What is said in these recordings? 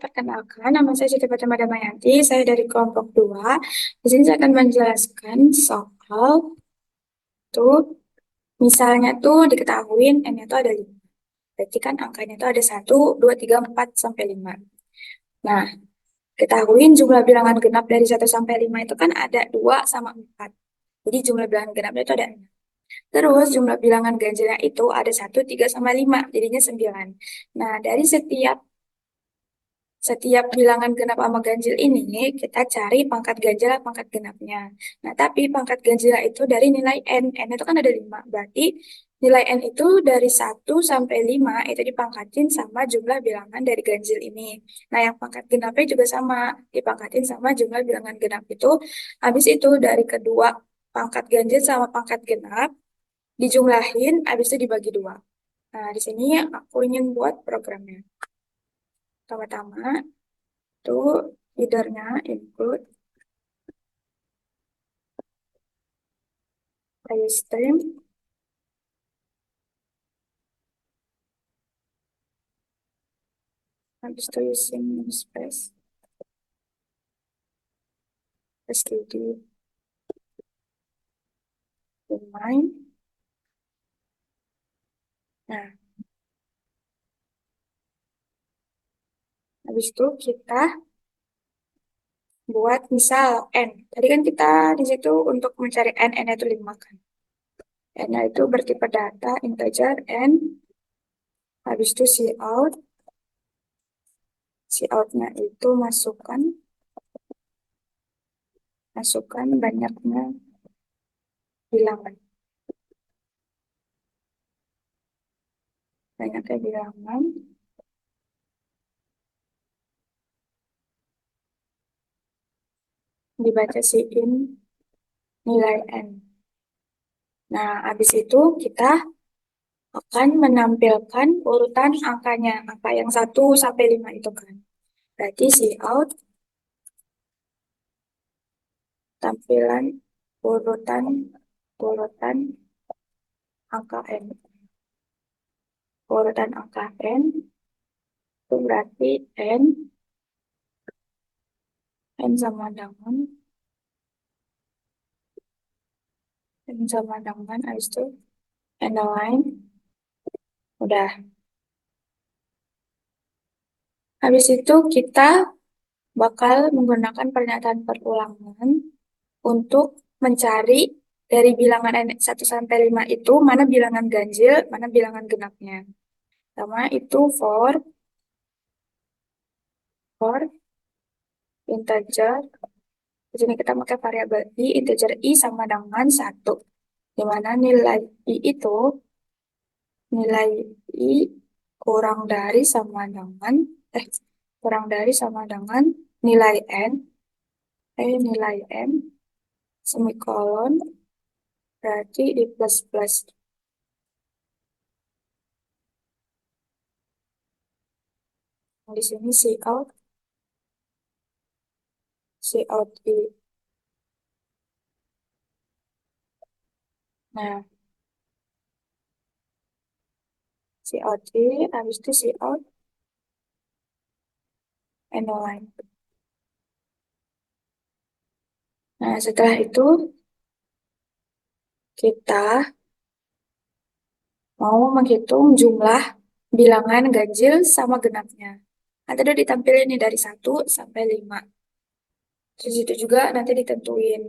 perkenalkan, nama saya Siti Fatimah Damayanti, saya dari kelompok 2. Di sini saya akan menjelaskan soal tuh, misalnya tuh diketahuin n-nya tuh ada 5. Berarti kan angkanya tuh ada 1, 2, 3, 4, sampai 5. Nah, ketahuin jumlah bilangan genap dari 1 sampai 5 itu kan ada 2 sama 4. Jadi jumlah bilangan genapnya itu ada 6. Terus jumlah bilangan ganjilnya itu ada 1, 3, sama 5, jadinya 9. Nah, dari setiap bilangan genap sama ganjil ini, kita cari pangkat ganjil atau pangkat genapnya. Nah, tapi pangkat ganjilnya itu dari nilai N. N itu kan ada 5. Berarti nilai N itu dari 1 sampai 5 itu dipangkatin sama jumlah bilangan dari ganjil ini. Nah, yang pangkat genapnya juga sama. Dipangkatin sama jumlah bilangan genap itu. Habis itu dari kedua pangkat ganjil sama pangkat genap, dijumlahin, habis itu dibagi 2. Nah, di sini aku ingin buat programnya. Pertama-tama, itu headernya include stream, habis itu using space, std, domain. Nah, habis itu kita buat misal n. Tadi kan kita di situ untuk mencari n itu 5 kan. N itu bertipe data integer n, habis itu cout-nya itu masukkan banyaknya bilangan. Banyaknya bilangan dibaca in nilai n. Nah, habis itu kita akan menampilkan urutan angkanya, angka yang 1 sampai 5 itu kan. Berarti out tampilan urutan urutan angka n. Urutan angka n itu berarti n sama dengan habis itu n lain udah. Habis itu kita bakal menggunakan pernyataan perulangan untuk mencari dari bilangan n 1 sampai 5 itu mana bilangan ganjil, mana bilangan genapnya. Pertama itu for integer. Di sini kita pakai variabel i, integer i sama dengan 1. Di mana nilai i kurang dari sama dengan eh kurang dari sama dengan nilai n, nilai n semikolon berarti di plus plus. Nah, di sini cout i. Nah, cout i habis itu cout n lain. Nah, setelah itu kita mau menghitung jumlah bilangan ganjil sama genapnya. Nanti udah ditampilin nih dari 1 sampai 5. Terus itu juga nanti ditentuin.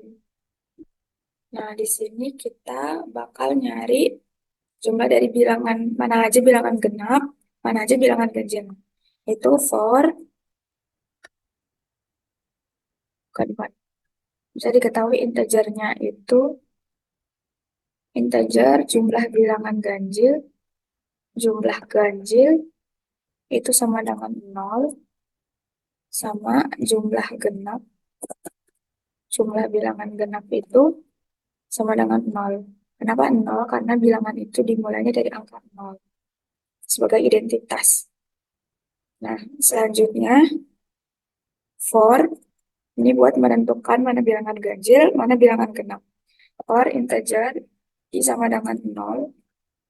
Nah, di sini kita bakal nyari jumlah dari bilangan, mana aja bilangan genap, mana aja bilangan ganjil. Itu bukan. Bisa diketahui integernya itu integer jumlah ganjil itu sama dengan 0, sama jumlah bilangan genap itu sama dengan 0. Kenapa 0? Karena bilangan itu dimulainya dari angka 0 sebagai identitas. Nah, selanjutnya for ini buat menentukan mana bilangan ganjil, mana bilangan genap. For integer i sama dengan 0,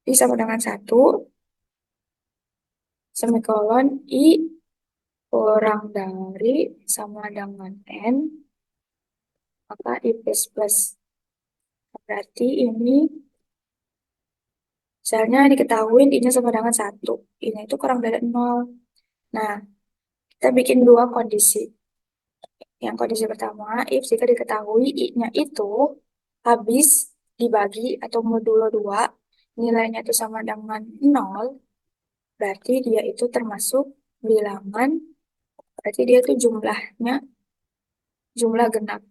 i sama dengan 1, semikolon i kurang dari sama dengan N, maka I plus plus. Berarti ini misalnya diketahui I-nya sama dengan 1. I-nya itu kurang dari 0. Nah, kita bikin dua kondisi. Yang kondisi pertama, if jika diketahui I-nya itu habis dibagi atau modulo 2, nilainya itu sama dengan 0, berarti dia itu termasuk bilangan, berarti dia itu jumlahnya jumlah genap.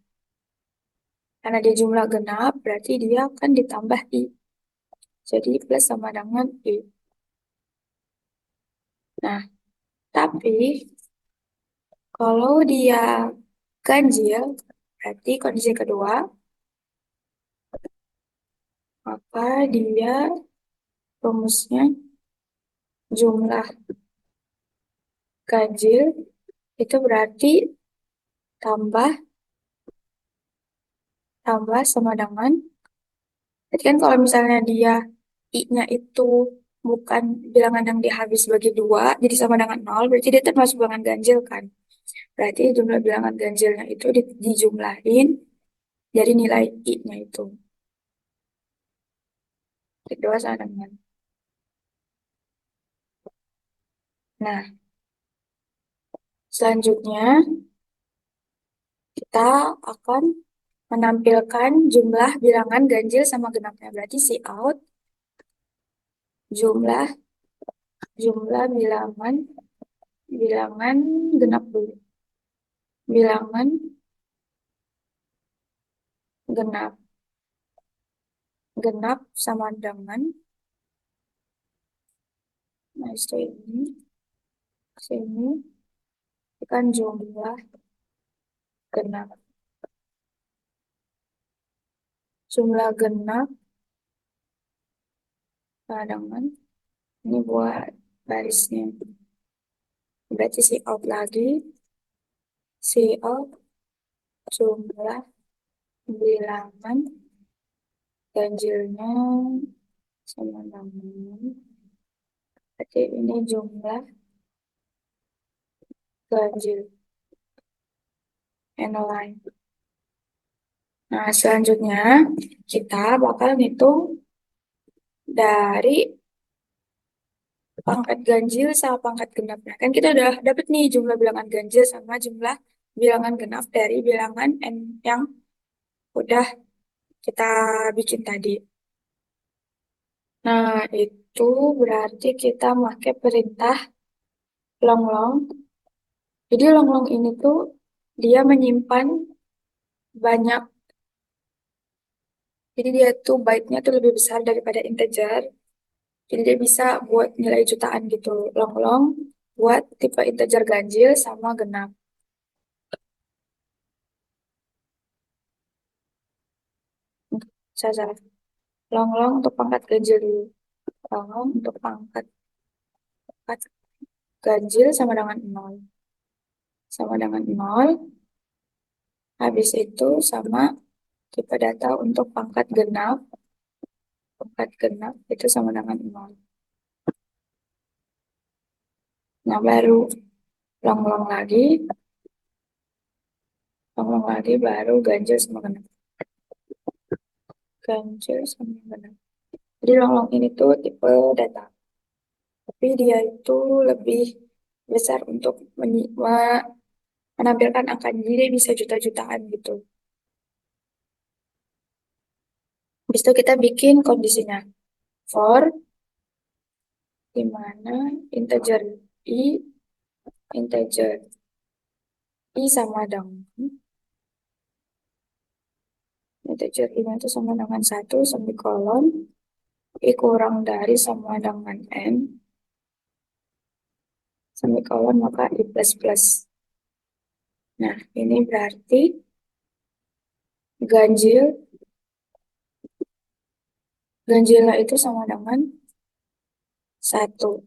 Karena dia jumlah genap, berarti dia akan ditambah I. Jadi plus sama dengan I. Nah, tapi kalau dia ganjil, berarti kondisi kedua, maka dia rumusnya jumlah ganjil itu berarti tambah tambah sama dengan, jadi kan kalau misalnya dia I-nya itu bukan bilangan yang dihabis bagi dua, jadi sama dengan nol, berarti dia termasuk bilangan ganjil kan. Berarti jumlah bilangan ganjilnya itu dijumlahin dari nilai I-nya itu. Kedua sama dengan. Nah, selanjutnya kita akan menampilkan jumlah bilangan ganjil sama genapnya. Berarti Cout jumlah jumlah bilangan bilangan genap dulu. Bilangan genap genap sama dengan, nah itu ini sini kan jumlah genap sama dengan ini buat barisnya. Berarti Cout lagi Cout jumlah bilangan ganjilnya sama dengan, berarti ini jumlah ganjil n line. Nah, selanjutnya kita bakal ngitung dari pangkat ganjil sama pangkat genap. Nah, kan kita udah dapet nih jumlah bilangan ganjil sama jumlah bilangan genap dari bilangan n yang udah kita bikin tadi. Nah, itu berarti kita pakai perintah long-long. Jadi long-long ini tuh dia menyimpan banyak, jadi dia tuh byte-nya tuh lebih besar daripada integer. Jadi dia bisa buat nilai jutaan gitu. Long-long buat tipe integer ganjil sama genap. Saya salah. Long-long untuk pangkat ganjil dulu. Long-long untuk pangkat ganjil sama dengan 0. Sama dengan 0. Habis itu sama tipe data untuk pangkat genap. Pangkat genap itu sama dengan 0. Nah, baru long-long lagi. Long-long lagi baru ganjil sama genap. Ganjil sama genap. Jadi long-long ini tuh tipe data. Tapi dia itu lebih besar untuk menampilkan angka, jadi dia bisa juta-jutaan gitu. Habis itu kita bikin kondisinya for di mana integer i integer i sama dengan integer i itu sama dengan 1 semikolon i kurang dari sama dengan n semikolon maka i plus plus. Nah, ini berarti ganjil ganjilnya itu sama dengan 1.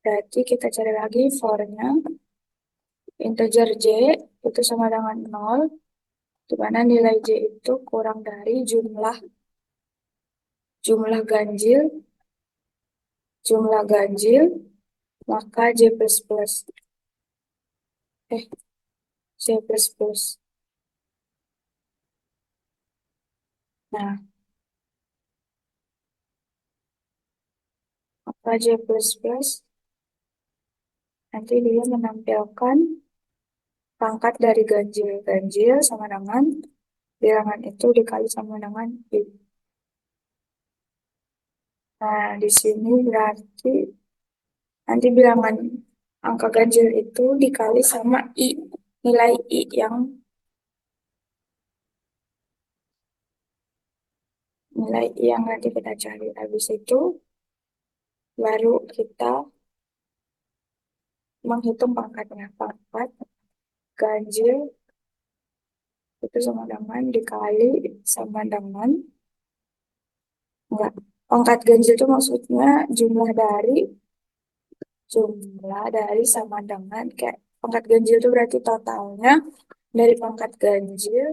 Berarti kita cari lagi for-nya integer j itu sama dengan 0, di mana nilai j itu kurang dari jumlah jumlah ganjil jumlah ganjil, maka J plus plus. Eh, J plus plus. Nah, maka J plus plus nanti dia menampilkan pangkat dari ganjil. Ganjil sama dengan bilangan itu dikali sama dengan I. Nah, di sini berarti nanti bilangan angka ganjil itu dikali sama I. Nilai I yang nilai I yang nanti kita cari. Habis itu baru kita menghitung pangkatnya. Pangkat ganjil itu sama dengan dikali sama dengan enggak. Pangkat ganjil itu maksudnya jumlah dari sama dengan kayak pangkat ganjil itu berarti totalnya dari pangkat ganjil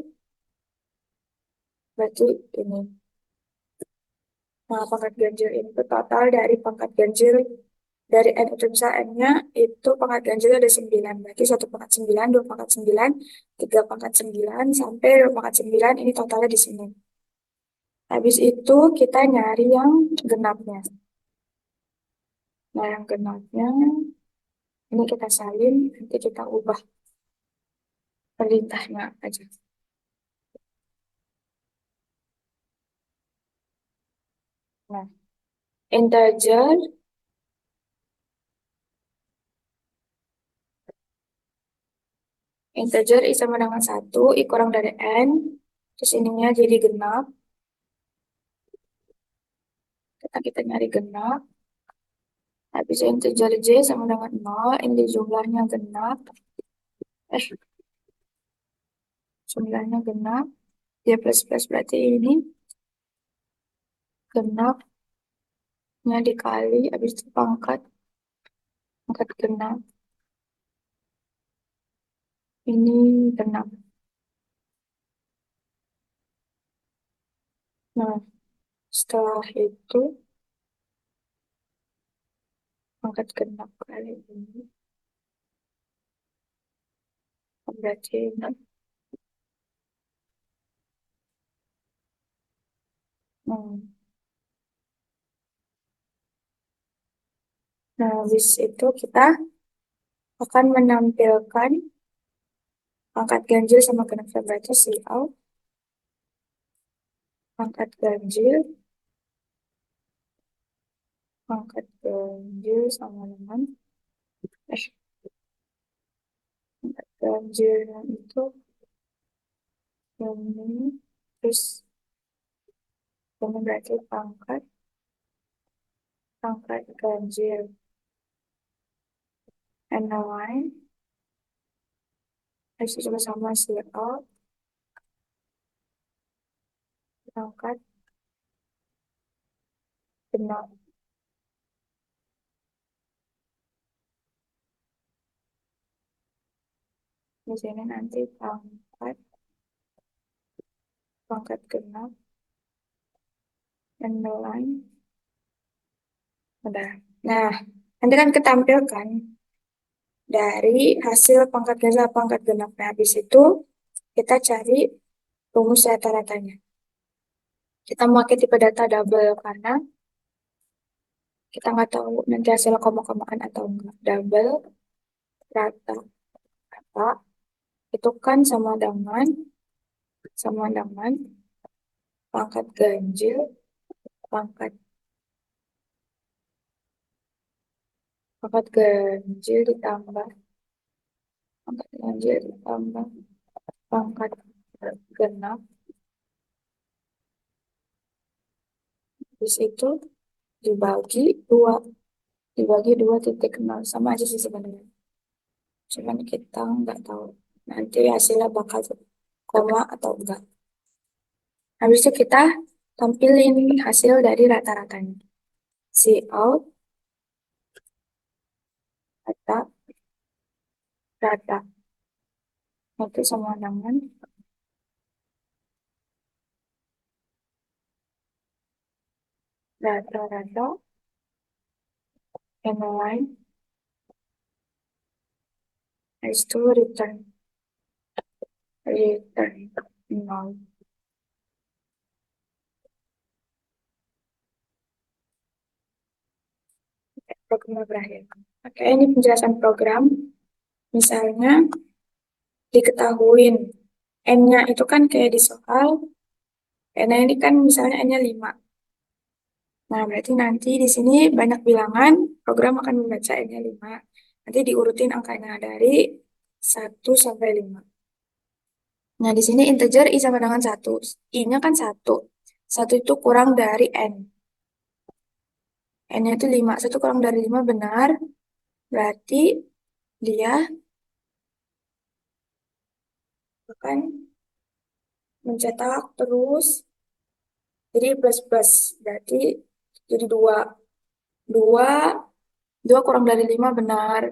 berarti ini. Nah, pangkat ganjil ini tuh total dari pangkat ganjil dari N itu misal N-nya itu pangkat ganjilnya ada 9. Berarti 1 pangkat 9, 2 pangkat 9, 3 pangkat 9, sampai 2 pangkat 9 ini totalnya di sini. Habis itu kita nyari yang genapnya. Nah, yang genapnya ini kita salin, nanti kita ubah perintahnya aja. Nah, integer, integer I sama dengan 1, I kurang dari N, terus ininya jadi genap, kita nyari genap, habis integer J sama dengan 0, ini jumlahnya genap, jumlahnya genap, J plus plus berarti ini genapnya dikali, habis itu pangkat genap, ini genap. Nah, setelah itu pangkat genap kali ini berarti ini. Hmm. Nah, habis itu kita akan menampilkan pangkat ganjil sama genap berarti Cout pangkat ganjil, sama dengan eh, pangkat ganjilnya itu ini, terus ini berarti pangkat ganjil and line, habis itu sama Cout pangkat genap. Di sini nanti pangkat genap and line udah. Nah, nanti kan ketampilkan dari hasil pangkat ganjil pangkat genap. Nah, habis itu kita cari rumus rata-ratanya. Kita memakai tipe data double karena kita nggak tahu nanti hasilnya koma-komaan atau enggak. Double rata-rata itu kan sama dengan pangkat ganjil pangkat pangkat ganjil ditambah pangkat ganjil ditambah pangkat genap. Terus itu dibagi dua dibagi 2,0 sama aja sih sebenarnya. Cuman kita nggak tahu nanti hasilnya bakal koma atau enggak. Habis itu kita tampilin hasil dari rata-ratanya. Cout rata-rata itu sama dengan rata-rata and line is to return nol. Program berakhir. Oke, ini penjelasan program. Misalnya diketahuin n-nya itu kan kayak di soal, n-nya ini kan misalnya n-nya 5. Nah, berarti nanti di sini banyak bilangan, program akan membaca n-nya 5. Nanti diurutin angkanya dari 1 sampai 5. Nah, di sini integer i sama dengan 1. I-nya kan 1. 1 itu kurang dari n. N-nya itu 5. 1 kurang dari 5 benar. Berarti dia akan mencetak terus jadi plus plus. Berarti jadi 2. 2, 2 kurang dari 5 benar.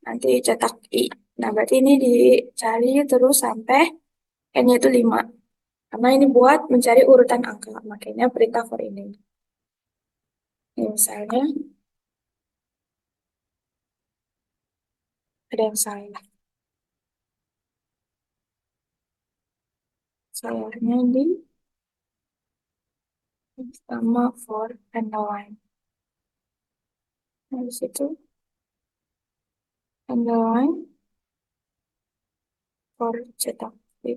Nanti cetak I. Nah, berarti ini dicari terus sampai N-nya itu 5. Karena ini buat mencari urutan angka. Makanya perintah for ini. Ini misalnya ada yang salah. Salahnya di sama for and the line. Nah, di situ and the line for cetak I.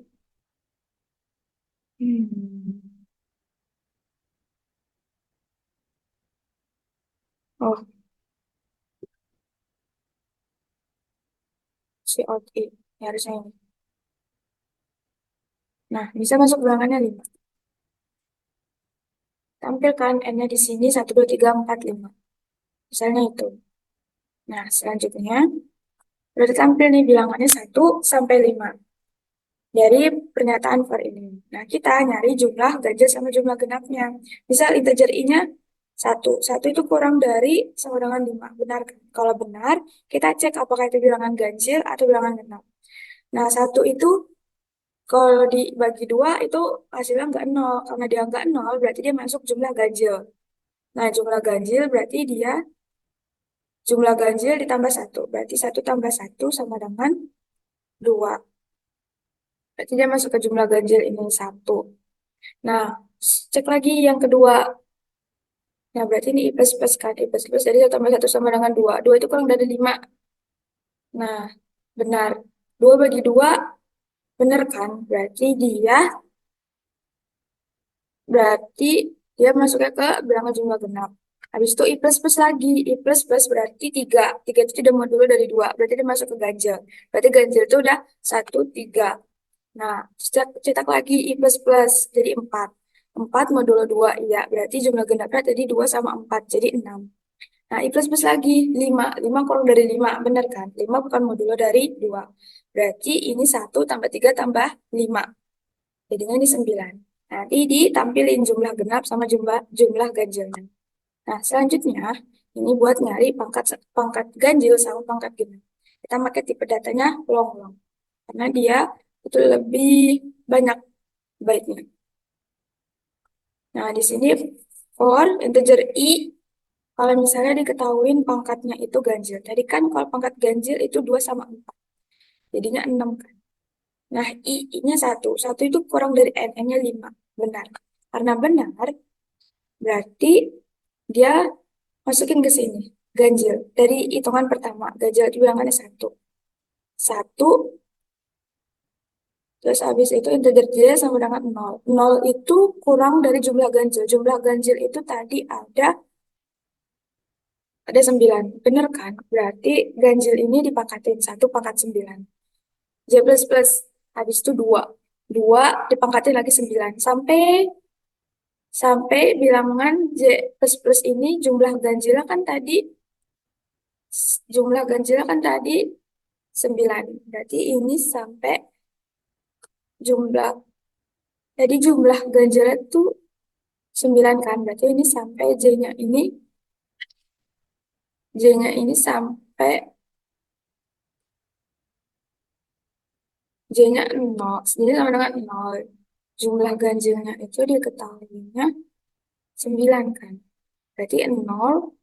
Hmm. Oh, si out I. Ya, harusnya ini. Nah, bisa masuk bilangannya 5. Tampilkan N-nya di sini 1, 2, 3, 4, 5. Misalnya itu. Nah, selanjutnya udah ditampil nih bilangannya 1 sampai 5 dari pernyataan for ini. Nah, kita nyari jumlah ganjil sama jumlah genapnya. Misal integer I-nya 1. 1 itu kurang dari sama dengan 5. Benar kan? Kalau benar, kita cek apakah itu bilangan ganjil atau bilangan genap. Nah, 1 itu kalau dibagi 2 itu hasilnya nggak nol. Karena dia nggak nol, berarti dia masuk jumlah ganjil. Nah, jumlah ganjil berarti dia jumlah ganjil ditambah 1. Berarti 1 tambah 1 sama dengan 2. Berarti dia masuk ke jumlah ganjil ini 1. Nah, cek lagi yang kedua. Nah, berarti ini I plus plus kan. I plus plus, jadi 1 tambah 1 sama dengan 2. 2 itu kurang dari 5. Nah, benar. 2 bagi 2, benar kan? Berarti dia masuknya ke bilangan jumlah genap. Habis itu I plus plus lagi. I plus plus berarti 3. 3 itu tidak modulo dari 2. Berarti dia masuk ke ganjil. Berarti ganjil itu udah 1, 3. Nah, cetak lagi I plus plus. Jadi 4. 4 modulo 2. Iya, berarti jumlah genapnya tadi 2 sama 4. Jadi 6. Nah, I plus plus lagi. 5. 5 kurang dari 5. Benar kan? 5 bukan modulo dari 2. Berarti ini 1 tambah 3 tambah 5. Jadinya ini 9. Nanti ditampilin jumlah genap sama jumlah jumlah ganjilnya. Nah, selanjutnya ini buat nyari pangkat pangkat ganjil sama pangkat genap. Kita pakai tipe datanya long long karena dia itu lebih banyak baiknya. Nah, di sini for integer i kalau misalnya diketahuin pangkatnya itu ganjil. Tadi kan kalau pangkat ganjil itu 2 sama 4. Jadinya 6 kan. Nah, i-nya 1. 1 itu kurang dari n, n-nya 5. Benar. Karena benar, berarti dia masukin ke sini. Ganjil. Dari hitungan pertama. Ganjil itu bilangannya 1. 1, terus habis itu integer J sama dengan 0. 0 itu kurang dari jumlah ganjil. Jumlah ganjil itu tadi ada 9. Bener kan? Berarti ganjil ini dipangkatin 1 pangkat 9. J plus plus. Habis itu 2. 2 dipangkatin lagi 9. Sampai bilangan J plus plus ini jumlah ganjilnya kan tadi 9. Berarti ini sampai jumlah jumlah ganjilnya itu 9 kan. Berarti ini sampai J-nya ini sampai J-nya 0. Jadi sama dengan 0. Jumlah ganjilnya itu diketahuinya 9 kan. Berarti 0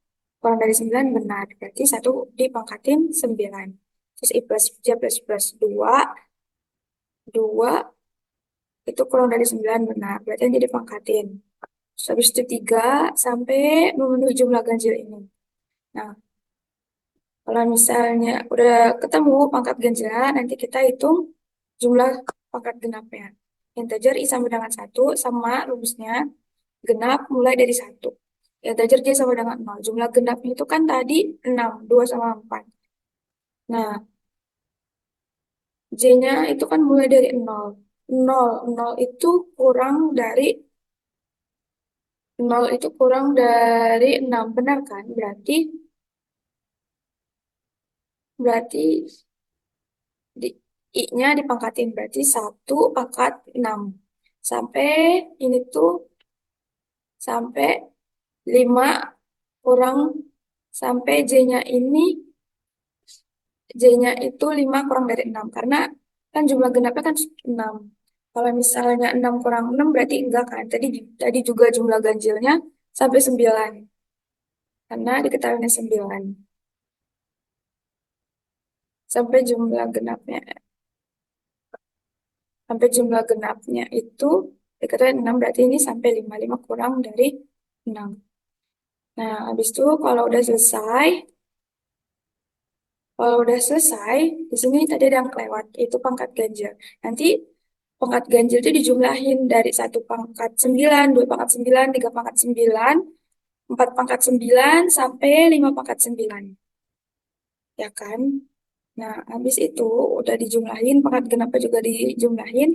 kurang dari 9 benar. Berarti satu dipangkatin 9. Terus I plus J plus plus 2, 2 itu kurang dari 9 benar. Berarti yang jadi pangkatin. Terus habis itu 3 sampai memenuhi jumlah ganjil ini. Nah, kalau misalnya udah ketemu pangkat ganjilnya, nanti kita hitung jumlah pangkat genapnya. Integer I sama dengan 1 sama rumusnya genap mulai dari 1. Integer J sama dengan 0. Jumlah genapnya itu kan tadi 6, 2 sama 4. Nah, J-nya itu kan mulai dari 0. 0, 0 itu kurang dari 0 itu kurang dari 6, benar kan? Berarti di, I-nya dipangkatin berarti 1 pangkat 6. Sampai ini tuh sampai 5 kurang sampai J-nya itu 5 kurang dari 6 karena kan jumlah genapnya kan 6. Kalau misalnya 6 kurang 6 berarti enggak kan? Tadi tadi juga jumlah ganjilnya sampai 9 karena diketahui 9. Sampai jumlah genapnya sampai jumlah genapnya itu diketahui 6 berarti ini sampai 5. 5 kurang dari 6. Nah, habis itu kalau udah selesai, di sini tadi ada yang kelewat, itu pangkat ganjil. Nanti pangkat ganjil itu dijumlahin dari 1 pangkat 9, 2 pangkat 9, 3 pangkat 9, 4 pangkat 9, sampai 5 pangkat 9. Ya kan? Nah, habis itu udah dijumlahin, pangkat genapnya juga dijumlahin.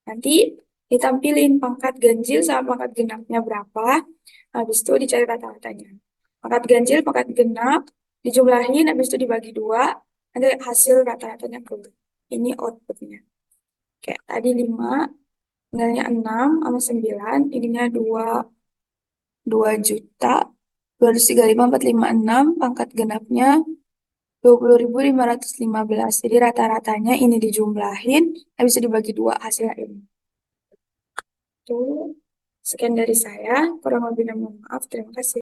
Nanti ditampilin pangkat ganjil sama pangkat genapnya berapa. Habis itu dicari rata-ratanya. Pangkat ganjil, pangkat genap, dijumlahin, habis itu dibagi 2. Nanti hasil rata-ratanya keluar. Ini outputnya. Kayak tadi 5, nilainya 6 sama 9, ininya 2.235.456, pangkat genapnya 20.515. Jadi rata-ratanya ini dijumlahin, habis itu dibagi 2 hasilnya ini. Itu sekian dari saya, kurang lebihnya mohon maaf, terima kasih.